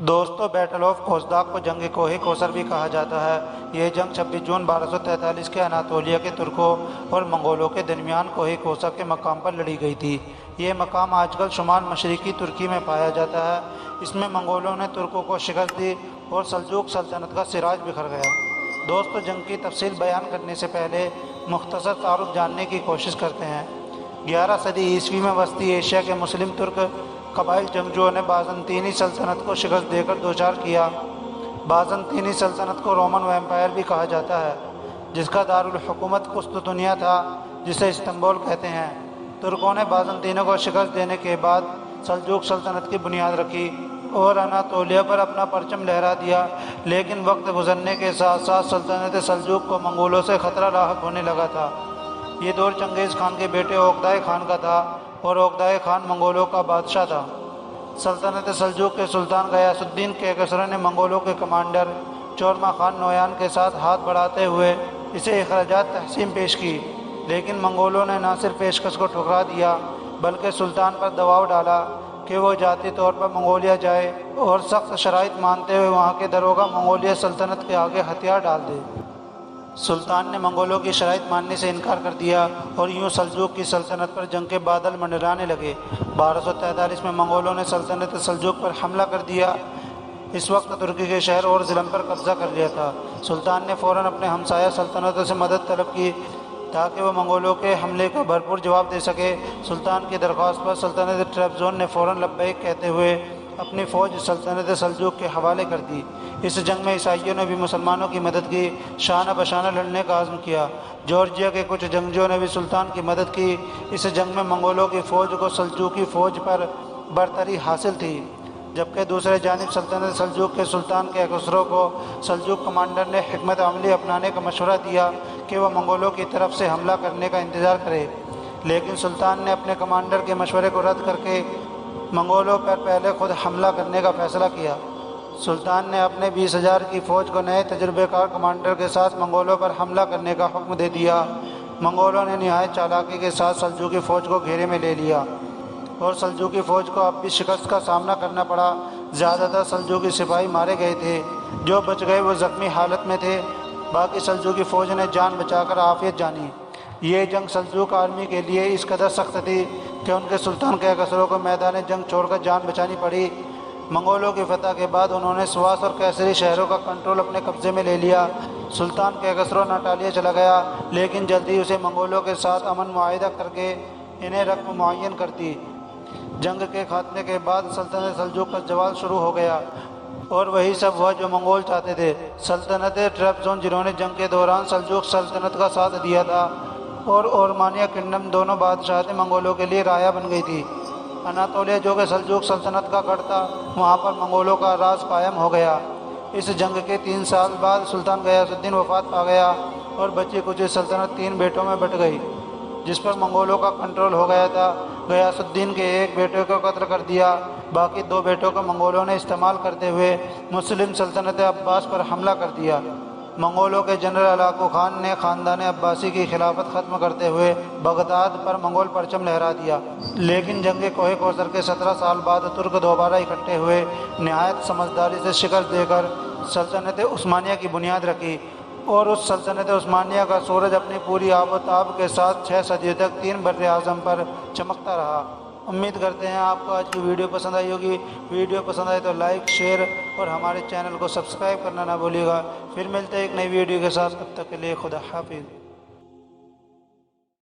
دوستو، battle of کوزداق کو جنگ کوہ کوثر بھی کہا جاتا ہے۔ یہ جنگ 26 جون 1243 کے اناطولیہ کے ترکوں اور منگولوں کے درمیان کوہ کوثر کے مقام پر لڑی گئی تھی۔ یہ مقام آج کل شمال مشرقی ترکی میں پایا جاتا ہے۔ اس میں منگولوں نے ترکوں کو شکست دی اور سلجوق سلطنت کا سراج بکھر گیا۔ دوستو، جنگ کی تفصیل بیان کرنے سے پہلے مختصر تعارف جاننے کی کوشش کرتے ہیں۔ 11 صدی عیسوی میں وسطی ایشیا کے مسلم ترک قبائل جنگجوؤں نے بازنطینی سلطنت کو شکست دے کر دوچار کیا۔ بازنطینی سلطنت کو رومن ایمپائر بھی کہا جاتا ہے، جس کا دارالحکومت قسطنطنیہ تھا، جسے استنبول کہتے ہیں۔ ترکوں نے بازنطینوں کو شکست دینے کے بعد سلجوق سلطنت کی بنیاد رکھی اور اناطولیہ پر اپنا پرچم لہرا دیا، لیکن وقت گزرنے کے ساتھ ساتھ سلطنت سلجوق کو منگولوں سے خطرہ لاحق ہونے لگا تھا۔ یہ دور چنگیز خان کے بیٹے اوغدائے خان کا تھا اور اوغدائے خان منگولوں کا بادشاہ تھا۔ سلطنت سلجوق کے سلطان غیاث الدین کیکسرا نے منگولوں کے کمانڈر چورما خان نویان کے ساتھ ہاتھ بڑھاتے ہوئے اسے اخراجات تحسین پیش کی، لیکن منگولوں نے نہ صرف پیشکش کو ٹھکرا دیا بلکہ سلطان پر دباؤ ڈالا کہ وہ ذاتی طور پر منگولیا جائے اور سخت شرائط مانتے ہوئے وہاں کے داروغہ منگولیہ سلطنت کے آگے ہتھیار ڈال دے۔ سلطان نے منگولوں کی شرائط ماننے سے انکار کر دیا اور یوں سلجوق کی سلطنت پر جنگ کے بادل منڈرانے لگے۔ 1243 میں منگولوں نے سلطنت سلجوق پر حملہ کر دیا۔ اس وقت ترکی کے شہر اور ضلع پر قبضہ کر لیا تھا۔ سلطان نے فوراً اپنے ہمسایہ سلطنتوں سے مدد طلب کی تاکہ وہ منگولوں کے حملے کا بھرپور جواب دے سکے۔ سلطان کی درخواست پر سلطنت ٹریبزون نے فوراً لبیک کہتے ہوئے اپنی فوج سلطنت سلجوق کے حوالے کر دی۔ اس جنگ میں عیسائیوں نے بھی مسلمانوں کی مدد کی، شانہ بشانہ لڑنے کا عزم کیا۔ جورجیا کے کچھ جنگجوؤں نے بھی سلطان کی مدد کی۔ اس جنگ میں منگولوں کی فوج کو سلجوقی فوج پر برتری حاصل تھی، جبکہ دوسرے جانب سلطنت سلجوق کے سلطان کیکسرو کو سلجوق کمانڈر نے حکمت عملی اپنانے کا مشورہ دیا کہ وہ منگولوں کی طرف سے حملہ کرنے کا انتظار کرے، لیکن سلطان نے اپنے کمانڈر کے مشورے کو رد کر کے منگولوں پر پہلے خود حملہ کرنے کا فیصلہ کیا۔ سلطان نے اپنے 20,000 کی فوج کو نئے تجربہ کار کمانڈر کے ساتھ منگولوں پر حملہ کرنے کا حکم دے دیا۔ منگولوں نے نہایت چالاکی کے ساتھ سلجوقی فوج کو گھیرے میں لے لیا اور سلجوقی فوج کو اب بھی شکست کا سامنا کرنا پڑا۔ زیادہ تر سلجوقی سپاہی مارے گئے تھے، جو بچ گئے وہ زخمی حالت میں تھے۔ باقی سلجوقی فوج نے جان بچا کر عافیت جانی۔ یہ جنگ سلجوق آرمی کے لیے اس قدر سخت تھی کہ ان کے سلطان کیکسرو کو میدان جنگ چھوڑ کر جان بچانی پڑی۔ منگولوں کی فتح کے بعد انہوں نے سواس اور کیسری شہروں کا کنٹرول اپنے قبضے میں لے لیا۔ سلطان کیکسرو اناطولیہ چلا گیا، لیکن جلد ہی اسے منگولوں کے ساتھ امن معاہدہ کر کے انہیں رقم معین کر دی۔ جنگ کے خاتمے کے بعد سلطنت سلجوق کا زوال شروع ہو گیا اور وہی سب ہوا جو منگول چاہتے تھے۔ سلطنت ٹریبزون، جنہوں نے جنگ کے دوران سلجوق سلطنت کا ساتھ دیا تھا، اور اورمانیہ کنگڈم، دونوں بادشاہتیں منگولوں کے لیے رایا بن گئی تھی۔ اناطولیہ، جو کہ سلجوق سلطنت کا گڑھ تھا، وہاں پر منگولوں کا راج قائم ہو گیا۔ اس جنگ کے 3 سال بعد سلطان غیاث الدین وفات پا گیا اور بچی کچی سلطنت 3 بیٹوں میں بٹ گئی، جس پر منگولوں کا کنٹرول ہو گیا تھا۔ غیاث الدین کے ایک بیٹے کو قتل کر دیا، باقی 2 بیٹوں کو منگولوں نے استعمال کرتے ہوئے مسلم سلطنت عباس پر حملہ کر دیا۔ منگولوں کے جنرل ہلاکو خان نے خاندان عباسی کی خلافت ختم کرتے ہوئے بغداد پر منگول پرچم لہرا دیا، لیکن جنگ کوہ کوثر کے 17 سال بعد ترک دوبارہ اکٹھے ہوئے، نہایت سمجھداری سے شکست دے کر سلطنت عثمانیہ کی بنیاد رکھی، اور اس سلطنت عثمانیہ کا سورج اپنی پوری آب و تاب کے ساتھ 6 صدیوں تک 3 بر اعظم پر چمکتا رہا۔ امید کرتے ہیں آپ کو آج کی ویڈیو پسند آئی ہوگی۔ ویڈیو پسند آئے تو لائک، شیئر اور ہمارے چینل کو سبسکرائب کرنا نہ بھولیے گا۔ پھر ملتے ہیں ایک نئی ویڈیو کے ساتھ، تب تک کے لیے خدا حافظ۔